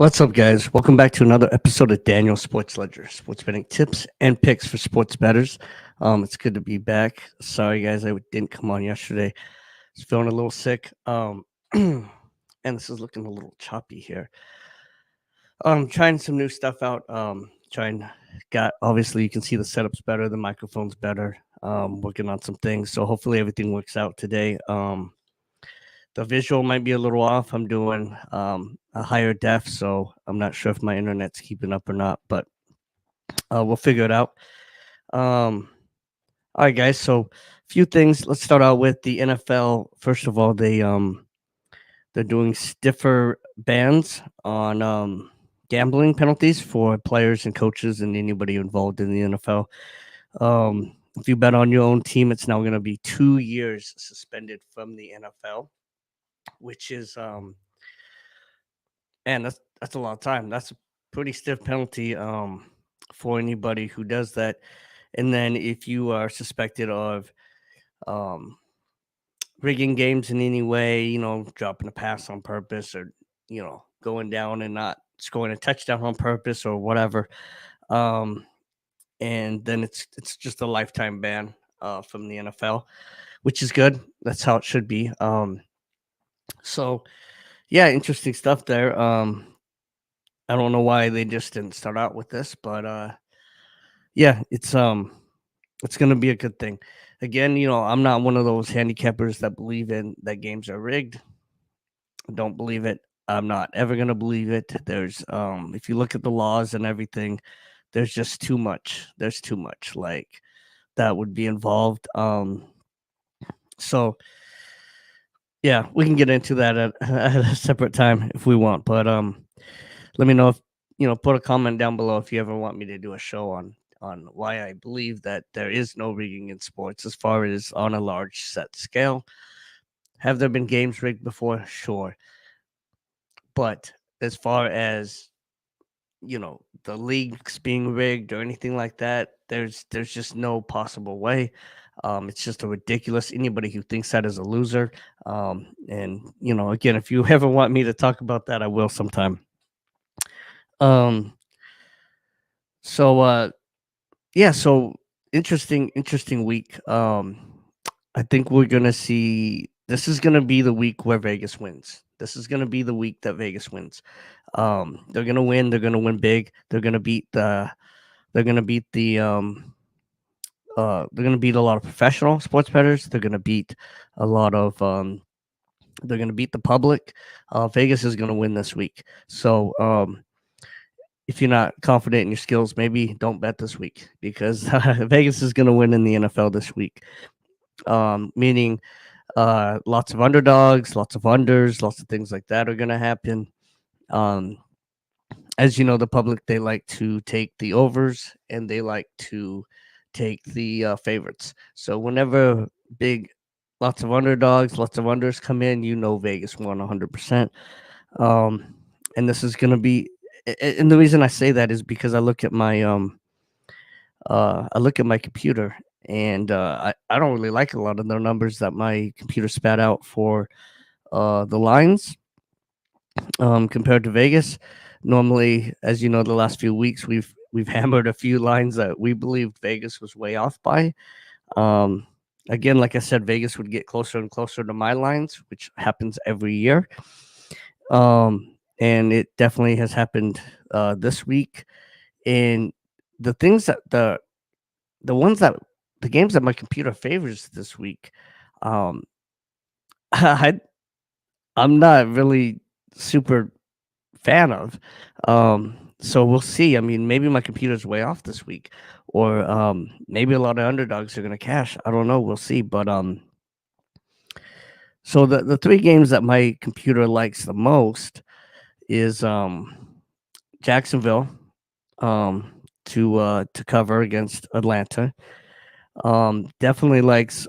What's up, guys? Welcome back to another episode of Daniel Sports Ledger, sports betting tips and picks for sports bettors. It's good to be back. Sorry, guys, I didn't come on yesterday. I was feeling a little sick, and this is looking a little choppy here. Trying some new stuff out. Got obviously you can see the setup's better, the microphone's better. Working on some things, so hopefully everything works out today. The visual might be a little off. I'm doing a higher def, so I'm not sure if my internet's keeping up or not, but we'll figure it out. All right, guys. So, a few things. Let's start out with the NFL. First of all, they're doing stiffer bans on gambling penalties for players and coaches and anybody involved in the NFL. If you bet on your own team, it's now going to be 2 years suspended from the NFL, which is and that's a lot of time. That's a pretty stiff penalty for anybody who does that. And then if you are suspected of um, rigging games in any way, dropping a pass on purpose or going down and not scoring a touchdown on purpose or whatever, um, and then it's just a lifetime ban from the NFL, which is good. That's how it should be. So yeah, interesting stuff there. I don't know why they just didn't start out with this, but yeah, it's gonna be a good thing. Again, I'm not one of those handicappers that believe in that games are rigged. I don't believe it. I'm not ever gonna believe it. There's if you look at the laws and everything, there's just too much. There's too much like that would be involved. So yeah, we can get into that at, at a separate time if we want. But let me know if put a comment down below if you ever want me to do a show on why I believe that there is no rigging in sports as far as on a large set scale. Have there been games rigged before? Sure. But as far as the leagues being rigged or anything like that, there's just no possible way. It's just a ridiculous. Anybody who thinks that is a loser. And again, if you ever want me to talk about that, I will sometime. Um, so yeah, so interesting week. I think we're gonna see this is gonna be the week where Vegas wins. This is gonna be the week that Vegas wins. They're gonna win. They're gonna win big. They're gonna beat the they're gonna beat a lot of professional sports bettors. They're gonna beat a lot of they're gonna beat the public. Vegas is gonna win this week. So if you're not confident in your skills, maybe don't bet this week because Vegas is gonna win in the NFL this week. Meaning lots of underdogs, lots of unders, lots of things like that are going to happen. Um, as you know, the public, they like to take the overs and they like to take the favorites. So whenever lots of underdogs, lots of unders come in, Vegas won 100%. And this is going to be, and the reason I say that is because I look at my computer and I don't really like a lot of the numbers that my computer spat out for the lines compared to Vegas. Normally, as you know, the last few weeks we've hammered a few lines that we believed Vegas was way off by. Um, Again, like I said, Vegas would get closer and closer to my lines, which happens every year. And it definitely has happened this week. And the things that the ones that the games that my computer favors this week, um, I I'm not really super fan of. So we'll see. I mean, maybe my computer's way off this week, or maybe a lot of underdogs are gonna cash. I don't know. We'll see. But so the three games that my computer likes the most is Jacksonville to cover against Atlanta. Definitely likes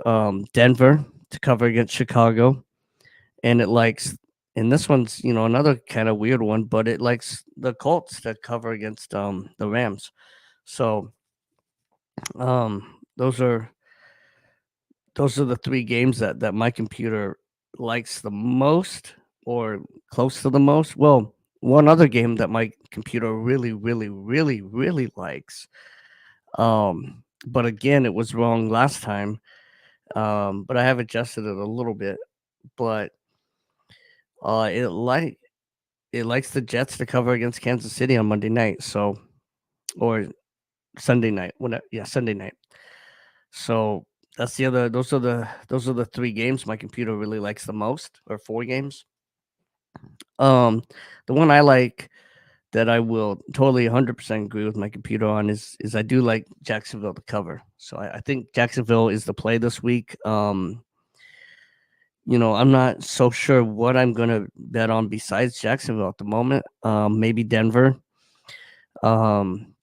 Denver to cover against Chicago, and it likes and this one's another kind of weird one, but it likes the Colts to cover against the Rams. So those are the three games that my computer likes the most or close to the most. Well, one other game that my computer really, really, really, really likes. But again, it was wrong last time. But I have adjusted it a little bit. But uh, it like it likes the Jets to cover against Kansas City on Monday night. So or Sunday night. Sunday night. So that's the other. Those are the three games my computer really likes the most, or four games. Um, the one I like that I will totally 100% agree with my computer on is I do like Jacksonville to cover. So I think Jacksonville is the play this week. I'm not so sure what I'm gonna bet on besides Jacksonville at the moment. Maybe Denver. Um,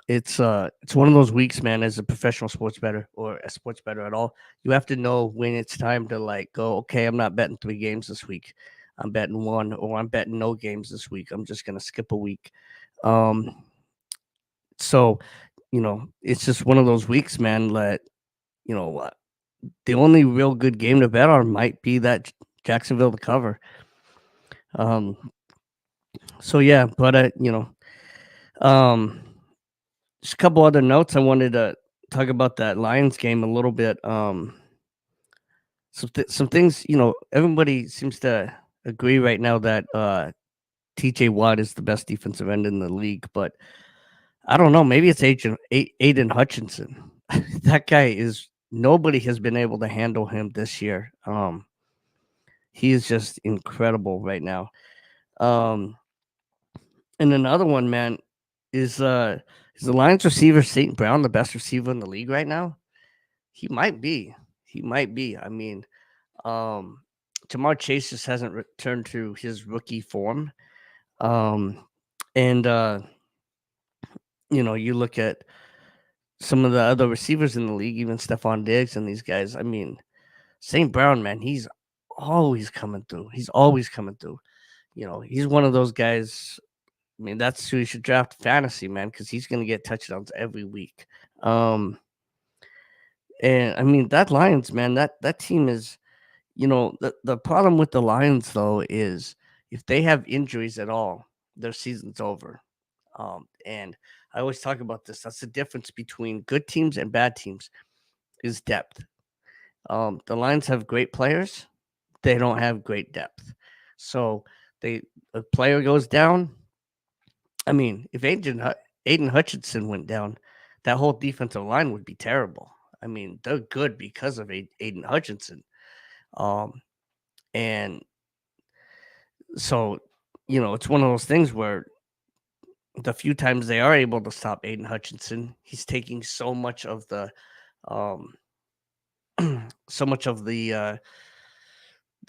it's one of those weeks, man. As a professional sports bettor or a sports bettor at all, you have to know when it's time to like go. Okay, I'm not betting three games this week. I'm betting one, or I'm betting no games this week. I'm just gonna skip a week. Um, so it's just one of those weeks, man. That what the only real good game to bet on might be that Jacksonville to cover. Um, so yeah, but um, just a couple other notes. I wanted to talk about that Lions game a little bit. Some things, everybody seems to agree right now that TJ Watt is the best defensive end in the league, but I don't know. Maybe it's Aiden Hutchinson. That guy is nobody has been able to handle him this year. He is just incredible right now. Um, and another one, man, is the Lions receiver St. Brown the best receiver in the league right now? He might be. He might be. I mean, um, Jamar Chase just hasn't returned to his rookie form. Um, and you look at some of the other receivers in the league, even Stephon Diggs and these guys. I mean, St. Brown, man, he's always coming through. He's always coming through. He's one of those guys. I mean, that's who you should draft fantasy, man, because he's going to get touchdowns every week. Um, and I mean, that Lions, man, that team is, the problem with the Lions though is if they have injuries at all, their season's over. And I always talk about this. That's the difference between good teams and bad teams is depth. The Lions have great players, they don't have great depth. So they a player goes down. I mean, if Aiden Hutchinson went down, that whole defensive line would be terrible. I mean, they're good because of Aiden Hutchinson. Um, and so, it's one of those things where the few times they are able to stop Aiden Hutchinson, he's taking um, so much of the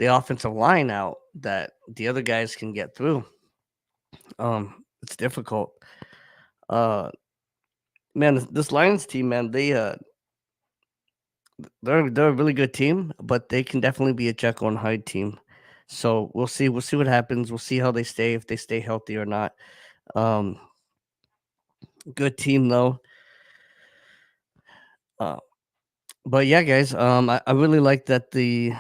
offensive line out that the other guys can get through. It's difficult. Uh, man, this Lions team, man, they're a really good team, but they can definitely be a Jekyll and Hyde team. So we'll see. We'll see what happens. We'll see how they stay, if they stay healthy or not. Um, Good team though. Uh, but yeah, guys, I really like that the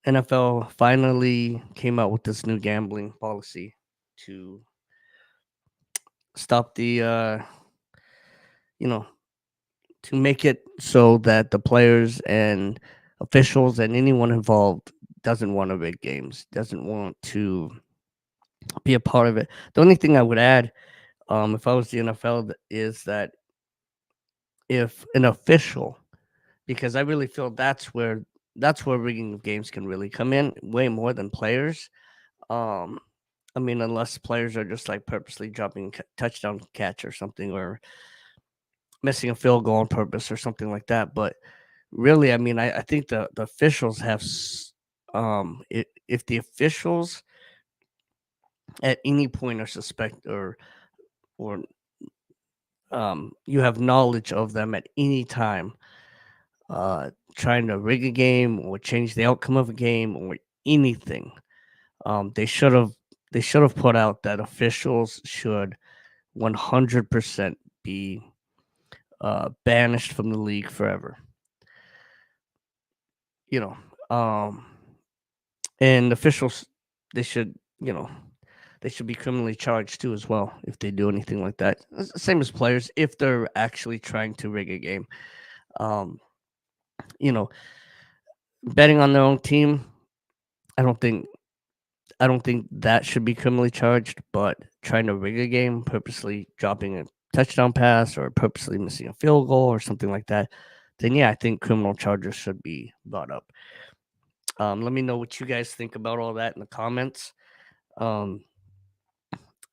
NFL finally came out with this new gambling policy to stop you know, to make it so that the players and officials and anyone involved doesn't want to rig games, doesn't want to be a part of it. The only thing I would add, if I was the NFL, is that if an official, because I really feel that's where rigging of games can really come in way more than players. Um, I mean, unless players are just like purposely dropping touchdown catch or something, or missing a field goal on purpose or something like that. But really, I mean, I think the officials have, if the officials at any point are suspect or you have knowledge of them at any time, trying to rig a game or change the outcome of a game or anything, they should have put out that officials should 100% be banished from the league forever. You know, and officials, they should, they should be criminally charged too as well if they do anything like that. Same as players if they're actually trying to rig a game. Um, you know, betting on their own team, I don't think I don't think that should be criminally charged, but trying to rig a game, purposely dropping a touchdown pass or purposely missing a field goal or something like that, then yeah, I think criminal charges should be brought up. Let me know what you guys think about all that in the comments. Um,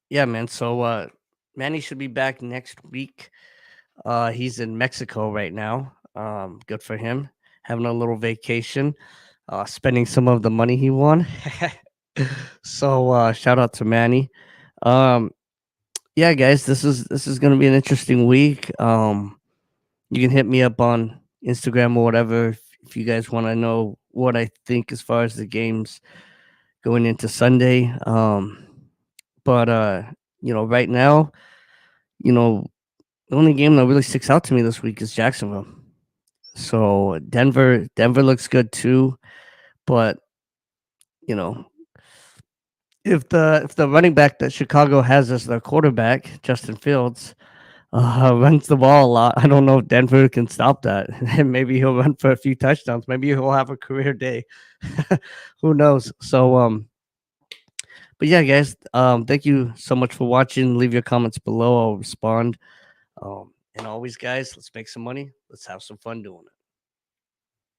yeah, man. So Manny should be back next week. He's in Mexico right now. Good for him. Having a little vacation, spending some of the money he won. So shout out to Manny. Um, yeah, guys, this is gonna be an interesting week. You can hit me up on Instagram or whatever if you guys want to know what I think as far as the games going into Sunday. But right now, you know, the only game that really sticks out to me this week is Jacksonville. So Denver looks good too, but you know, if the running back that Chicago has as their quarterback, Justin Fields, runs the ball a lot, I don't know if Denver can stop that. And maybe he'll run for a few touchdowns. Maybe he'll have a career day. Who knows? So but yeah, guys, thank you so much for watching. Leave your comments below. I'll respond. And always, guys, let's make some money. Let's have some fun doing it.